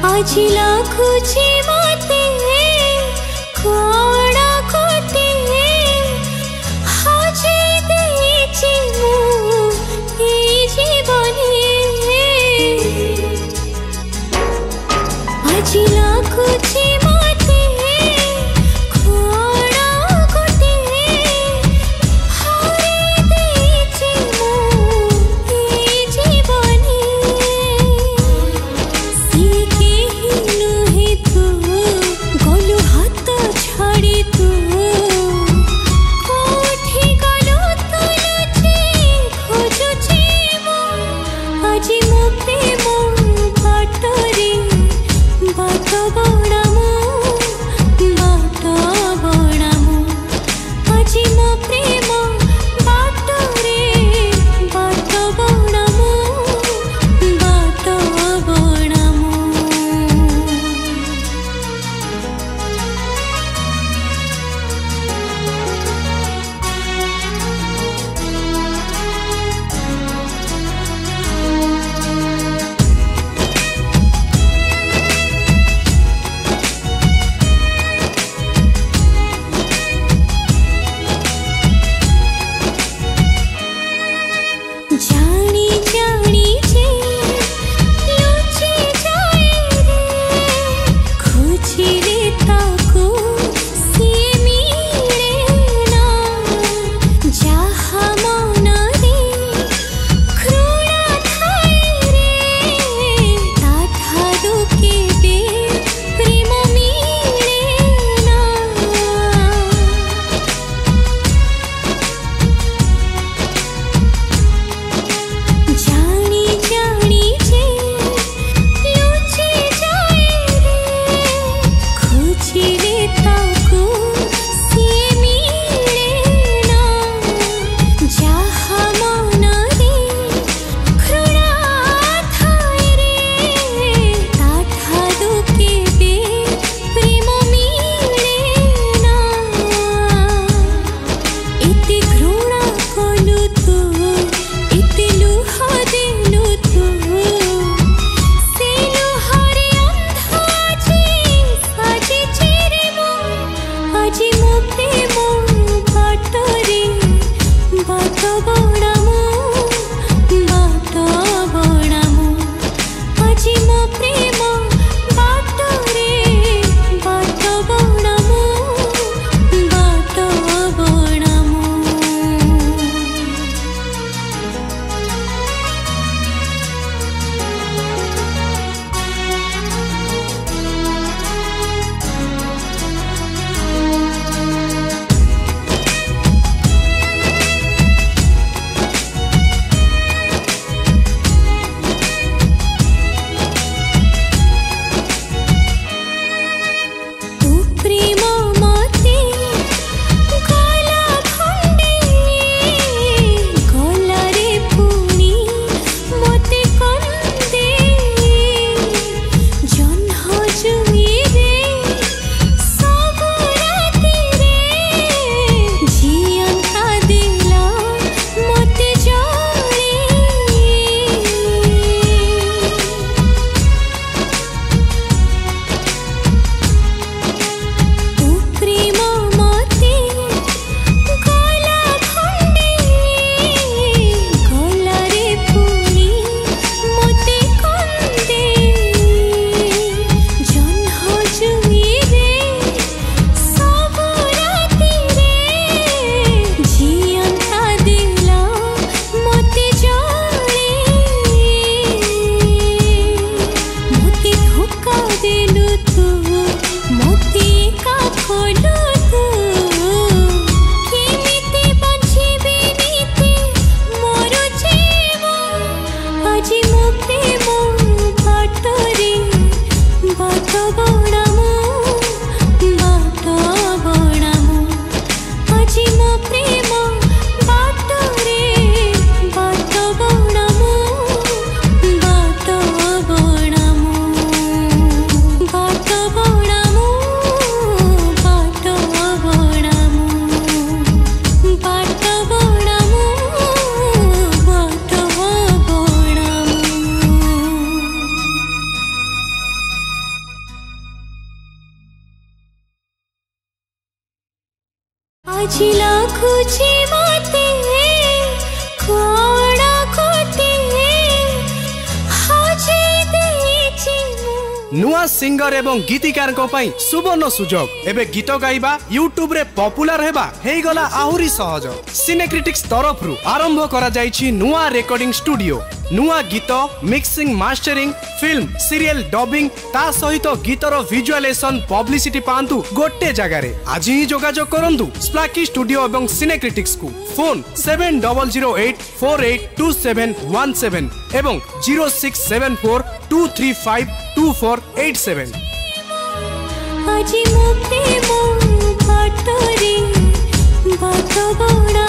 আজি লাগুছি মতে কোণ কোটে হজেই ଦେଇଛି ମୁଁ এই জীবনে আজি লাগুছি মতে কোণ কোটে হরেই ଦେଇଛି ମୁଁ এই জীবনে। ସିଏ କେହି ନୁହେଁ ତୁ नुआ सिंगर एवं गीतिकार सुवर्ण सुजोग एबे गीत गाइबा यूट्यूब रे पॉपुलर हेबा हेई गला आहुरी सहज। सिनेक्रिटिक्स तरफ रु आरंभ करा जाइछि नुआ रेकॉर्डिंग स्टूडियो। नुआ गीत mixing mastering film serial dubbing ता सहित गीतर विजुअलाइजेशन पब्लिसिटी पांतु गोटे जगह रे। आज ही जोगाजोग करंतु स्प्लाकी स्टूडियो एवं सिनेक्रिटिक्स को। फोन 7008482717 एवं 0674235248 আজি মুখে মো বাটরে বাট গড়া